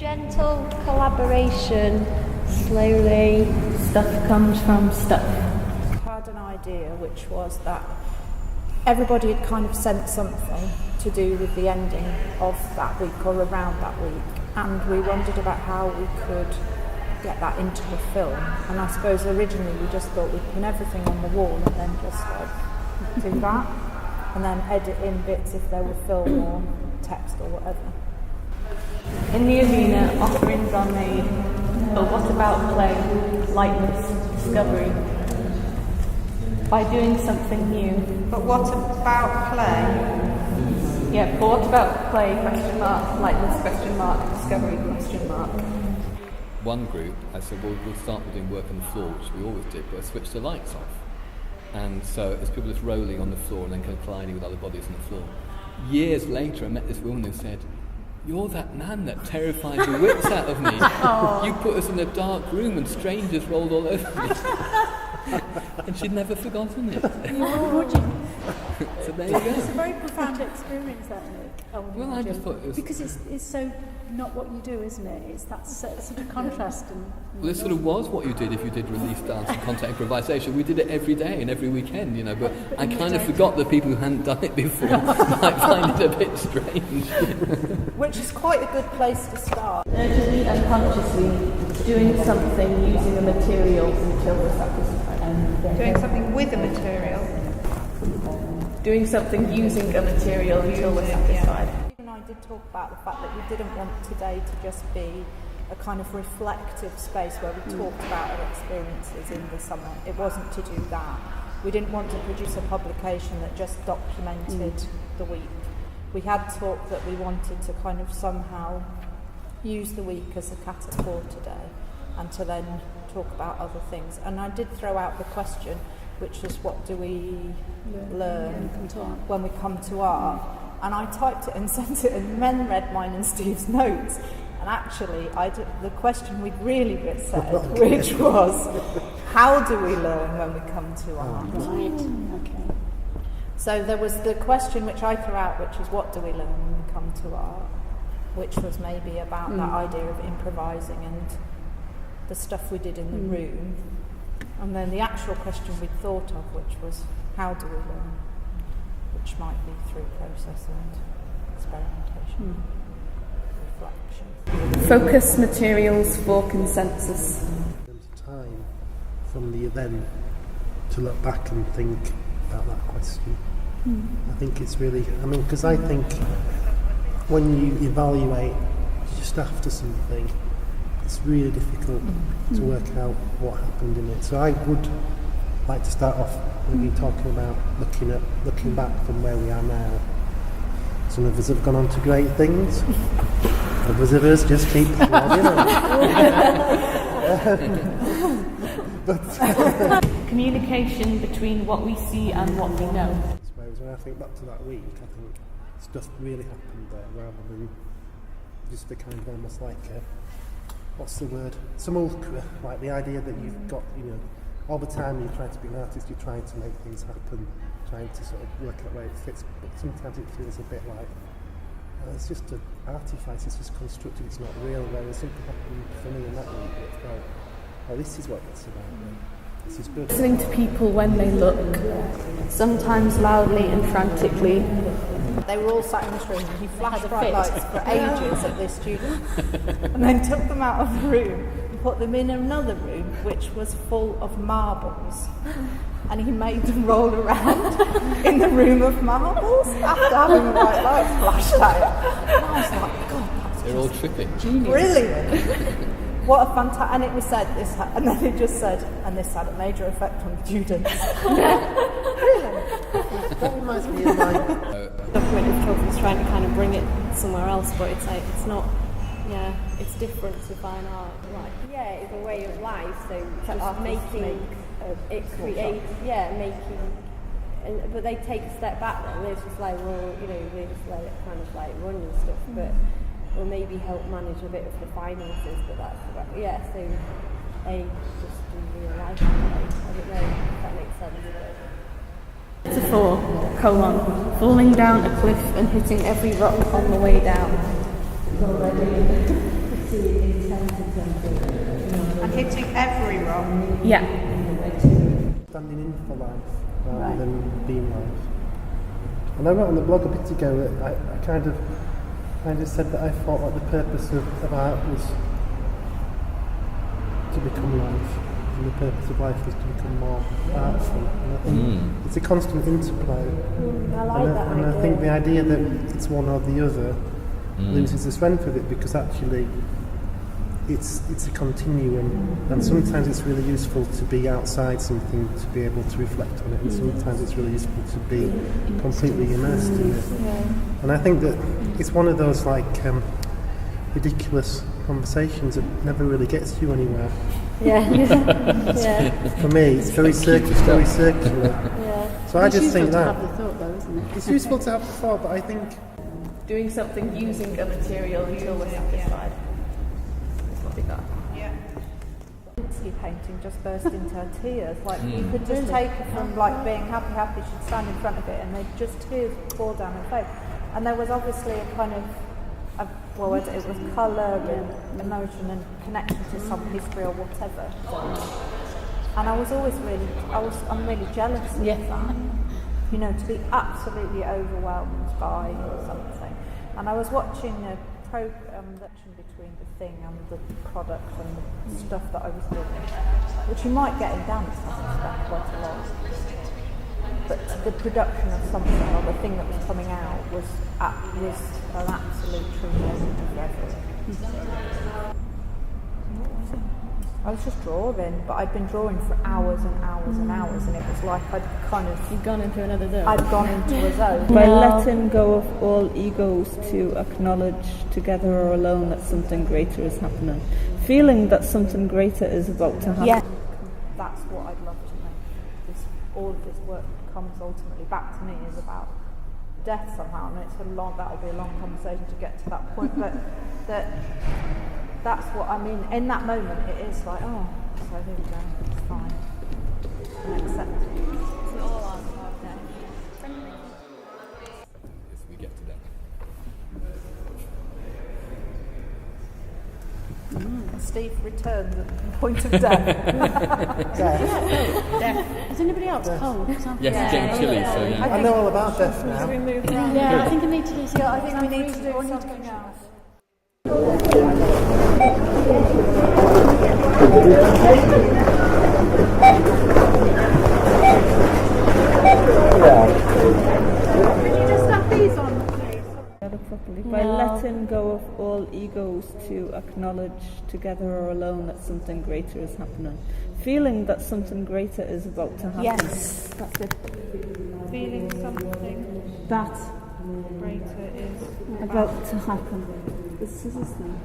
Gentle collaboration, slowly stuff comes from stuff. I had an idea which was that everybody had kind of sent something to do with the ending of that week or around that week, and we wondered about how we could get that into the film. And I suppose originally we just thought we'd pin everything on the wall and then just like do that, and then edit in bits if there were film or text or whatever. In the arena, offerings are made, but what about play, lightness, discovery? By doing something new. But what about play? Yeah, but what about play, question mark, lightness, question mark, discovery, question mark? One group, I said, well, we'll start with doing work on the floor, which we always did, but I switched the lights off. And so as people just rolling on the floor and then kind of colliding with other bodies on the floor. Years later, I met this woman who said, "You're that man that terrified the wits out of me. You put us in a dark room and strangers rolled all over me." And she'd never forgotten it. So there you go. It's a very profound experience, that, Nick. Well, I just thought it was... Because it's so not what you do, isn't it? It's that sort of contrast. Well, it sort of was what you did if you did release dance and contact improvisation. We did it every day and every weekend, you know, but I kind of forgot that people who hadn't done it before might find it a bit strange. Which is quite a good place to start. Urgently and consciously doing something using a material until we're satisfied. Doing something with a material. Doing something using a material until we're satisfied. Even I did talk about the fact that we didn't want today to just be a kind of reflective space where we talked about our experiences in the summer. It wasn't to do that. We didn't want to produce a publication that just documented the week. We had talked that we wanted to kind of somehow use the week as a catapult today and to then talk about other things. And I did throw out the question, which is what do we learn when we come to art? And I typed it and sent it and then read mine and Steve's notes. And actually, the question we'd really said, which was, how do we learn when we come to art? Right. Okay. So there was the question which I threw out, which is what do we learn when we come to art? Which was maybe about that idea of improvising and the stuff we did in the room. And then the actual question we'd thought of, which was, how do we learn? Which might be through process and experimentation, reflection. Focus materials for consensus. There's time from the event to look back and think about that question. I think it's really, because I think when you evaluate just after something, it's really difficult to work out what happened in it. So I would like to start off maybe talking about looking back from where we are now. Some of us have gone on to great things. Others of us just keep plodding on. But Communication between what we see and what we know. whereas when I think back to that week, I think stuff really happened there rather than just a kind of almost like a, what's the word? Simulacra, like the idea that you've got, all the time you're trying to be an artist, you're trying to make things happen, trying to sort of work out where it fits, but sometimes it feels a bit like, it's just an artifact, it's just constructed, it's not real, whereas something happened for me in that week, it felt, oh, this is what it's about, this is good. Listening to people when they look, sometimes loudly and frantically. They were all sat in this room and he flashed bright lights for ages at this student and then took them out of the room and put them in another room which was full of marbles, and he made them roll around in the room of marbles after having the bright lights flashed out. And I was like, God, that's They're all tripping. genius. Brilliant. What a fantastic, and it was said, and then it just said, and this had a major effect on the students. Really? That reminds me of my... The point of Kilton's trying to kind of bring it somewhere else, but it's like, it's not, it's different to fine art. Like, it's a way of life, so just making it create, but they take a step back then, they're just like, well, they just let it kind of like run and stuff, but or maybe help manage a bit of the finances, but that's about, so they just do real life. I don't know if that makes sense. Metaphor, falling down a cliff and hitting every rock on the way down. And hitting every rock. Yeah. Standing in for life rather than being life. And I wrote on the blog a bit ago that I kind of said that I thought like the purpose of art was to become life, and the purpose of life was to become more artful. And I think it's a constant interplay. I like that And idea. I think the idea that it's one or the other loses the strength of it, because actually it's a continuum, and sometimes it's really useful to be outside something to be able to reflect on it, and sometimes it's really useful to be completely immersed in it. And I think that it's one of those like ridiculous conversations that never really gets you anywhere. Yeah. Yeah. For me, it's very circular. Yeah. So I just think to that have the thought, though, isn't it? it's useful to have the thought, but I think Doing something using a material until we're satisfied. That's what we got. Lindsay painting just burst into her tears. Like you could just take her from like being happy, she'd stand in front of it, and they'd just tears would pour down her face. And there was obviously a kind of, it was colour and emotion and connection to some history or whatever. And I'm really jealous of that. You know, to be absolutely overwhelmed by something. And I was watching a program between the thing and the product and the stuff that I was doing, which you might get in dance, I suspect, quite a lot. But the production of something or the thing that was coming out was an absolute true moment of reverie. I was just drawing, but I'd been drawing for hours and hours and hours, and it was like You've gone into another zone. I'd gone into a zone. By letting go of all egos to acknowledge, together or alone, that something greater is happening. Feeling that something greater is about to happen. Yeah, that's what I'd love to make. All of this work comes ultimately back to me is about death somehow, and that'll be a long conversation to get to that point, but that's what I mean. In that moment, it is like, oh, so here we go, it's fine. And accept it. It's all on If we get to that. Steve returns at the point of death. Is anybody else cold? Yes, it's getting chilly, so yeah. I know all about death now. Yeah, I think I need to do something. I think we need to do something else. Could you just have these on, please? Properly. By letting go of all egos to acknowledge, together or alone, that something greater is happening. Feeling that something greater is about to happen. Yes, that's good. Feeling something That greater is about to happen. This is his thing.